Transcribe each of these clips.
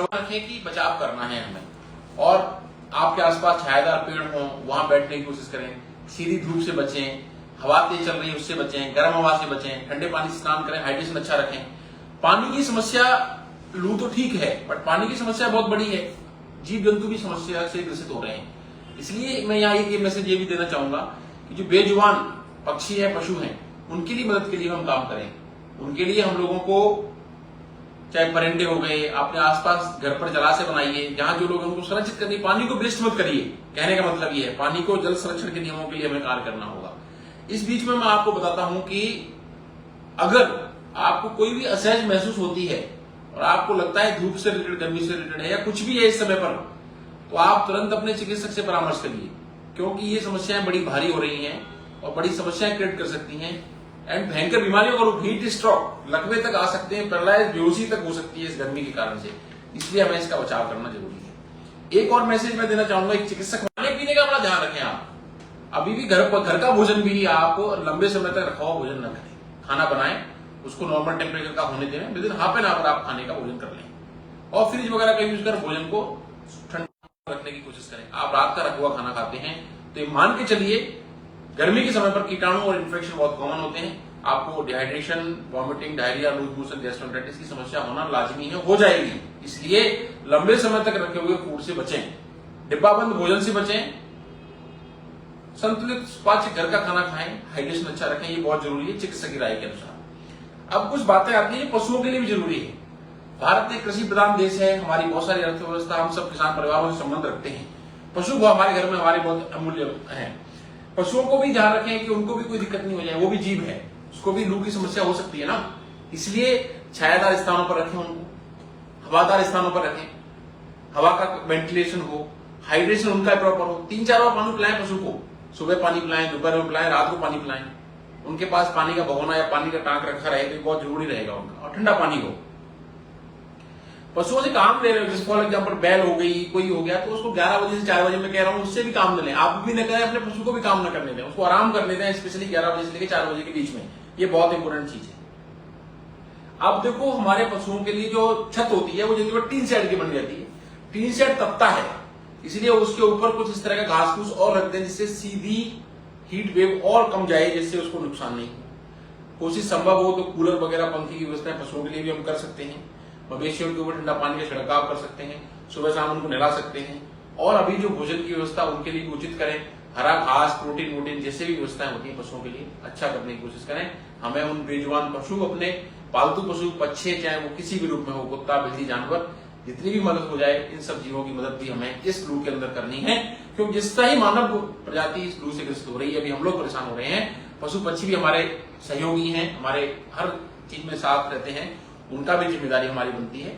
रखें कि बचाव करना है हमें, और आपके आसपास छायादार पेड़ हों वहां बैठने की कोशिश करें, सीधी धूप से बचें, हवा तेज चल रही है उससे बचें, गर्म हवा से बचें, ठंडे पानी से स्नान करें, हाइड्रेशन अच्छा रखें। पानी की समस्या, लू तो ठीक है बट पानी की समस्या बहुत बड़ी है, जीव जंतु भी समस्या से ग्रसित हो रहे हैं। इसलिए मैं यहाँ एक मैसेज ये भी देना चाहूंगा कि जो बेजुबान पक्षी है, पशु हैं, उनके लिए मदद के लिए हम काम करें। उनके लिए हम लोगों को, चाहे परिंदे हो गए, अपने आसपास घर पर जलाशय बनाइए, जहां जो लोग उनको संरक्षित करनी, पानी को वेस्ट मत करिए। कहने का मतलब ये है पानी को जल संरक्षण के नियमों के लिए हमें कार्य करना होगा। इस बीच में मैं आपको बताता हूं कि अगर आपको कोई भी असहज महसूस होती है और आपको लगता है धूप से रिलेटेड, गर्मी से रिलेटेड है या कुछ भी है इस समय पर, तो आप तुरंत अपने चिकित्सक से परामर्श करिए, क्योंकि ये समस्याएं बड़ी भारी हो रही हैं और बड़ी समस्याएं क्रिएट कर सकती हैं एंड भयंकर बीमारियों का रूप, हीट स्ट्रोक, लकवे तक आ सकते हैं, पैरालाइज, बेहोशी तक हो सकती है इस गर्मी के कारण से। इसलिए हमें इसका बचाव करना जरूरी है। एक और मैसेज मैं देना चाहूंगा, एक चिकित्सक, खाने पीने का बड़ा ध्यान रखें। आप अभी भी घर का भोजन भी आप लंबे समय तक रखा हुआ भोजन न करें। खाना बनाएं, उसको नॉर्मल टेम्परेचर का होने दें, विदिन हाफ एन आवर आप खाने का भोजन कर लें और फ्रिज वगैरह का यूज कर भोजन को ठंडा रखने की कोशिश करें। आप रात का रखा हुआ खाना खाते हैं तो ये मान के चलिए गर्मी के समय पर कीटाणु और इन्फेक्शन बहुत कॉमन होते हैं। आपको dehydration, vomiting, diarrhoea, loose motion, gastroenteritis की समस्या होना लाजमी है, हो जाएगी। इसलिए लंबे समय तक रखे हुए फूड से बचें, डिब्बाबंद भोजन से बचें, संतुलित पाच्य घर का खाना खाएं, हाइड्रेशन अच्छा रखें, ये बहुत जरूरी है चिकित्सक की राय के अनुसार। अब कुछ बातें आती हैं पशुओं के लिए भी जरूरी है। भारत एक कृषि प्रधान देश है, हमारी बहुत सारी अर्थव्यवस्था, हम सब किसान परिवारों से संबंध रखते हैं। पशु हमारे घर में हमारे बहुत अमूल्य हैं। पशुओं को भी ध्यान रखें कि उनको भी कोई दिक्कत नहीं हो जाए, वो भी जीव है, उसको भी लू की समस्या हो सकती है ना। इसलिए छायादार स्थानों पर रखें उनको, हवादार स्थानों पर रखें, हवा का वेंटिलेशन हो, हाइड्रेशन उनका प्रॉपर हो। 3-4 बार पानी पिलाएं पशु को, सुबह पानी पिलाएं, दोपहर में पिलाएं, रात को पानी पिलाएं। उनके पास पानी का भगोना या पानी का टांक रखा रहे तो बहुत जरूरी रहेगा उनका, और ठंडा पानी हो। पशुओं से काम ले रहे हो, जैसे फॉर एग्जाम्पल बैल हो गई, कोई हो गया, तो उसको 11 बजे से 4 बजे में कह रहा हूं, उससे भी काम न लें। आप भी न करें, अपने पशु को भी काम न करने दें, उसको आराम करने दें, स्पेशली 11 बजे से लेकर 4 बजे के बीच में। ये बहुत इंपॉर्टेंट चीज है। अब देखो, हमारे पशुओं के लिए जो छत होती है वो जनरली टीन शेड की बन जाती है। टीन शेड तपता है, इसलिए उसके ऊपर कुछ इस तरह का घास फूस और रख दें जिससे सीधी हीट वेव और कम जाए, जिससे उसको नुकसान नहीं हो। कोशिश संभव हो तो कूलर वगैरह, पंखे की व्यवस्था पशुओं के लिए भी हम कर सकते हैं। मवेशियों के ऊपर ठंडा पानी का छिड़काव कर सकते हैं, सुबह शाम उनको नहला सकते हैं। और अभी जो भोजन की व्यवस्था उनके लिए उचित करें, हरा घास, प्रोटीन वोटीन जैसे भी व्यवस्थाएं होती है पशुओं के लिए अच्छा करने की कोशिश करें। हमें उन बेजुबान पशु, अपने पालतू पशु, बच्चे, चाहे वो किसी भी रूप में हो, कुत्ता, बिल्ली, जानवर, जितनी भी मदद हो जाए, इन सब जीवों की मदद भी हमें इस लू के अंदर करनी है। क्योंकि जिस तरह ही मानव प्रजाति इस लू से ग्रसित हो रही है, अभी हम लोग परेशान हो रहे हैं, पशु पक्षी भी हमारे सहयोगी हैं, हमारे हर चीज में साथ रहते हैं, उनका भी जिम्मेदारी हमारी बनती है।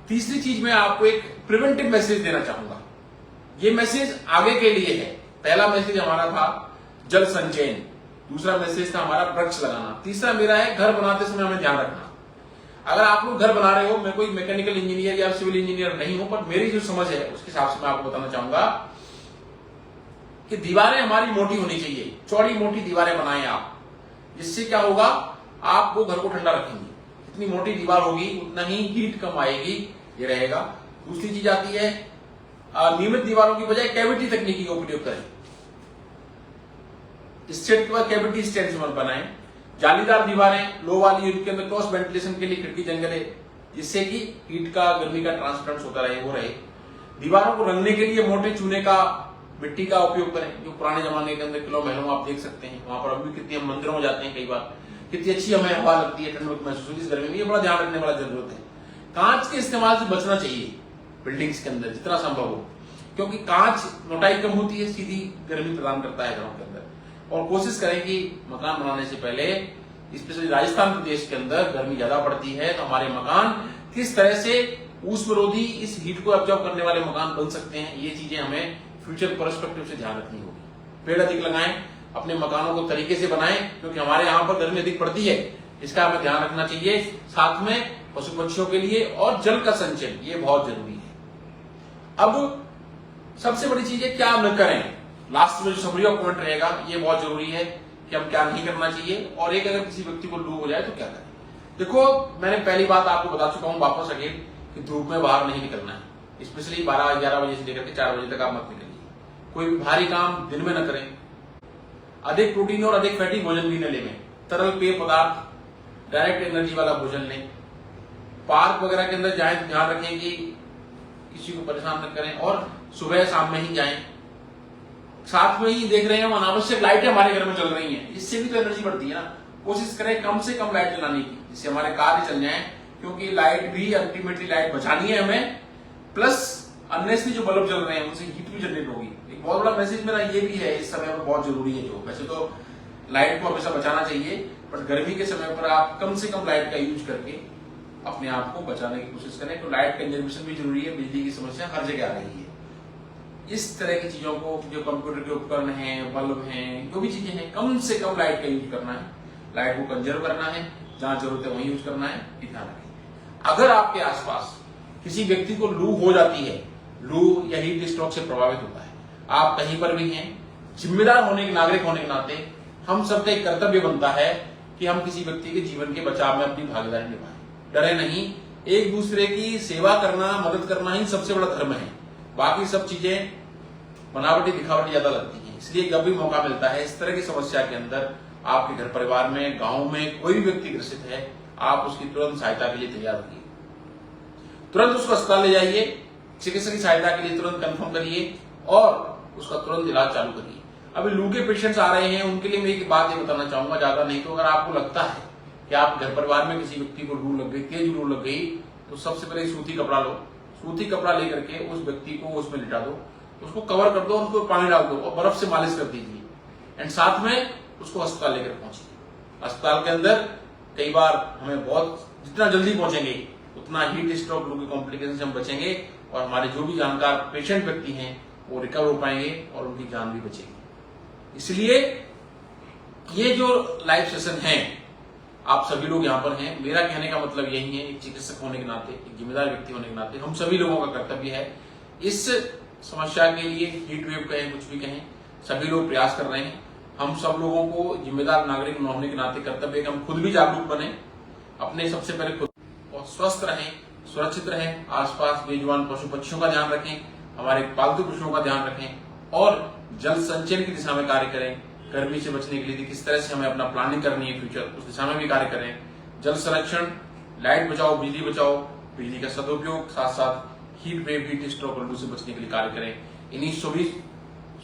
तीसरी चीज मैं आपको एक प्रिवेंटिव मैसेज देना चाहूंगा। ये मैसेज आगे के लिए है। पहला मैसेज हमारा था जल संचयन, दूसरा मैसेज था हमारा वृक्ष लगाना, तीसरा मेरा है घर बनाते समय हमें ध्यान रखना। अगर आप लोग घर बना रहे हो, मैं कोई मैकेनिकल इंजीनियर या सिविल इंजीनियर नहीं हूं, पर मेरी जो समझ है उसके हिसाब से मैं आपको बताना चाहूंगा कि दीवारें हमारी मोटी होनी चाहिए, चौड़ी मोटी दीवारें बनाएं आप, जिससे क्या होगा, आप वो घर को ठंडा रखेंगे। जितनी मोटी दीवार होगी उतना ही हीट कम आएगी, ये रहेगा। दूसरी चीज आती है, नियमित दीवारों की बजाय कैविटी तकनीकी का उपयोग करें। स्टेट के बाद कैविटी स्टेट्स मत बनाएं। जालीदार दीवारें, लो वाली, उनके अंदर क्रॉस वेंटिलेशन के लिए खिड़की जंगले, जिससे कि हीट का, गर्मी का ट्रांसफरेंस होता रहे, वो रहे। दीवारों को रंगने के लिए मोटे चूने का, मिट्टी का उपयोग करें, जो पुराने जमाने के अंदर किलो महलों आप देख सकते हैं। वहां पर अभी कितनी, हम मंदिरों में जाते हैं कई बार, कितनी अच्छी हमें हवा लगती है, ठंड महसूस होती है। इस गर्मी में ये बड़ा ध्यान रखने वाला जरूरत है। कांच के इस्तेमाल से बचना चाहिए बिल्डिंग्स के अंदर जितना संभव हो, क्योंकि कांच मोटाई कम होती है, सीधी गर्मी प्रदान करता है घरों के अंदर। और कोशिश करें कि मकान बनाने से पहले, स्पेशली राजस्थान प्रदेश के अंदर गर्मी ज्यादा पड़ती है, तो हमारे मकान किस तरह से ऊष्मरोधी, इस हीट को एब्जॉर्ब करने वाले मकान बन सकते हैं, ये चीजें हमें फ्यूचर पर्सपेक्टिव से ध्यान रखनी होगी। पेड़ अधिक लगाएं, अपने मकानों को तरीके से बनाएं, क्योंकि हमारे यहाँ पर गर्मी अधिक पड़ती है, इसका हमें ध्यान रखना चाहिए। साथ में पशु पक्षियों के लिए और जल का संचयन, ये बहुत जरूरी है। अब सबसे बड़ी चीज है क्या न करें। लास्ट में जो समरी ऑफ पॉइंट रहेगा, ये बहुत जरूरी है कि हम क्या नहीं करना चाहिए, और एक अगर किसी व्यक्ति को लू हो जाए तो क्या करें। देखो, मैंने पहली बात आपको बता चुका हूं, वापस अगेन, कि धूप में बाहर नहीं निकलना है, स्पेशली 12-11 बजे से लेकर के 4 बजे तक आप मत निकलिए। कोई भी भारी काम दिन में न करें। अधिक प्रोटीन और अधिक फैटी भोजन भी न लें। तरल पेय पदार्थ, डायरेक्ट एनर्जी वाला भोजन लें। पार्क वगैरह के अंदर जाएं तो ध्यान रखें कि किसी को परेशान न करें और सुबह शाम में ही जाएं। साथ में ही देख रहे हैं हम अनावश्यक लाइटें हमारे घर में चल रही हैं, इससे भी तो एनर्जी बढ़ती है ना। कोशिश करें कम से कम लाइट जलाने की, जिससे हमारे कार्य चल जाएं, क्योंकि लाइट भी अल्टीमेटली लाइट बचानी है हमें, प्लस अननेसेसरी जो बल्ब जल रहे हैं उनसे हीट भी जनरेट होगी। एक बहुत बड़ा मैसेज मेरा ये भी है इस समय में बहुत जरूरी है, जो वैसे तो लाइट को हमेशा बचाना चाहिए, पर गर्मी के समय पर आप कम से कम लाइट का यूज करके अपने आप को बचाने की कोशिश करें। तो लाइट कंजर्वेशन भी जरूरी है, बिजली की समस्या हर जगह आ रही है। इस तरह की चीजों को, जो कंप्यूटर के उपकरण हैं, बल्ब हैं, जो भी चीजें हैं, कम से कम लाइट का यूज करना है, लाइट को कंजर्व करना है, जहां जरूरत है वहीं यूज करना है, ध्यान रखें। अगर आपके आसपास किसी व्यक्ति को लू हो जाती है, लू या हीट स्ट्रोक से प्रभावित होता है, आप कहीं पर भी हैं, जिम्मेदार होने के नागरिक होने के नाते हम सबका एक कर्तव्य बनता है कि हम किसी व्यक्ति के जीवन के बचाव में अपनी भागीदारी निभाएं। डरे नहीं, एक दूसरे की सेवा करना, मदद करना ही सबसे बड़ा धर्म है। बाकी सब चीजें बनावटी दिखावटी ज्यादा लगती हैं। इसलिए जब भी मौका मिलता है, इस तरह की समस्या के अंदर आपके घर परिवार में, गांव में कोई भी व्यक्ति ग्रसित है, आप उसकी तुरंत सहायता के लिए तैयार रहिए। तुरंत उसको अस्पताल ले जाइए, चिकित्सक की सहायता के लिए तुरंत कंफर्म करिए और उसका तुरंत इलाज चालू करिए। अभी लू के पेशेंट्स आ रहे हैं, उनके लिए मैं एक बात ये बताना चाहूंगा, ज्यादा नहीं तो अगर आपको लगता है कि आप घर परिवार में किसी व्यक्ति को लू लग गई, तेज लू लग गई, तो सबसे पहले सूती कपड़ा लो। सूती कपड़ा लेकर के उस व्यक्ति को उसमें लिटा दो, उसको कवर कर दो और उसको पानी डाल दो और बर्फ से मालिश कर दीजिए, एंड साथ में उसको अस्पताल लेकर पहुंचिए। अस्पताल के अंदर कई बार हमें बहुत, जितना जल्दी पहुंचेंगे उतना हीट स्ट्रोक, लू के कॉम्प्लिकेशन से हम बचेंगे और हमारे जो भी जानकार पेशेंट व्यक्ति हैं वो रिकवर हो पाएंगे और उनकी जान भी बचेगी। इसलिए ये जो लाइव सेशन है, आप सभी लोग यहाँ पर हैं, मेरा कहने का मतलब यही है, एक चिकित्सक होने के नाते, एक जिम्मेदार व्यक्ति होने के नाते हम सभी लोगों का कर्तव्य है इस समस्या के लिए, हीट वेव कहें, कुछ भी कहें, सभी लोग प्रयास कर रहे हैं। हम सब लोगों को जिम्मेदार नागरिक होने के नाते कर्तव्य है कि हम खुद भी जागरूक बने, अपने सबसे पहले खुद और स्वस्थ रहें, सुरक्षित रहें, आसपास बेजुबान पशु पक्षियों का ध्यान रखें, हमारे पालतू पशुओं का ध्यान रखें और जल संचयन की दिशा में कार्य करें। गर्मी से बचने के लिए किस तरह से हमें अपना प्लानिंग करनी है फ्यूचर, उस दिशा में भी कार्य करें। जल संरक्षण, लाइट बचाओ, बिजली का सदुपयोग, साथ साथ हीट वेव, हीट स्ट्रोक और लू से बचने के लिए कार्य करें। इन्हीं सभी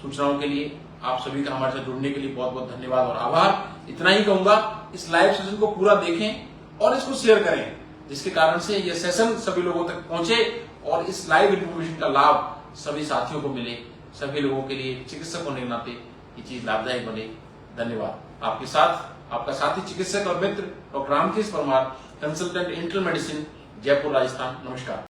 सूचनाओं के लिए आप सभी का हमारे साथ जुड़ने के लिए बहुत बहुत धन्यवाद और आभार। इतना ही कहूंगा, इस लाइव सेशन को पूरा देखें और इसको शेयर करें, जिसके कारण से यह सेशन सभी लोगों तक पहुंचे और इस लाइव इंफॉर्मेशन का लाभ सभी साथियों को मिले। सभी लोगों के लिए चिकित्सक होने के नाते ये चीज लाभदायक बने। धन्यवाद। आपके साथ आपका साथी चिकित्सक और मित्र doctor Ramkesh Parmar, consultant internal medicine, Jaipur, Rajasthan. नमस्कार।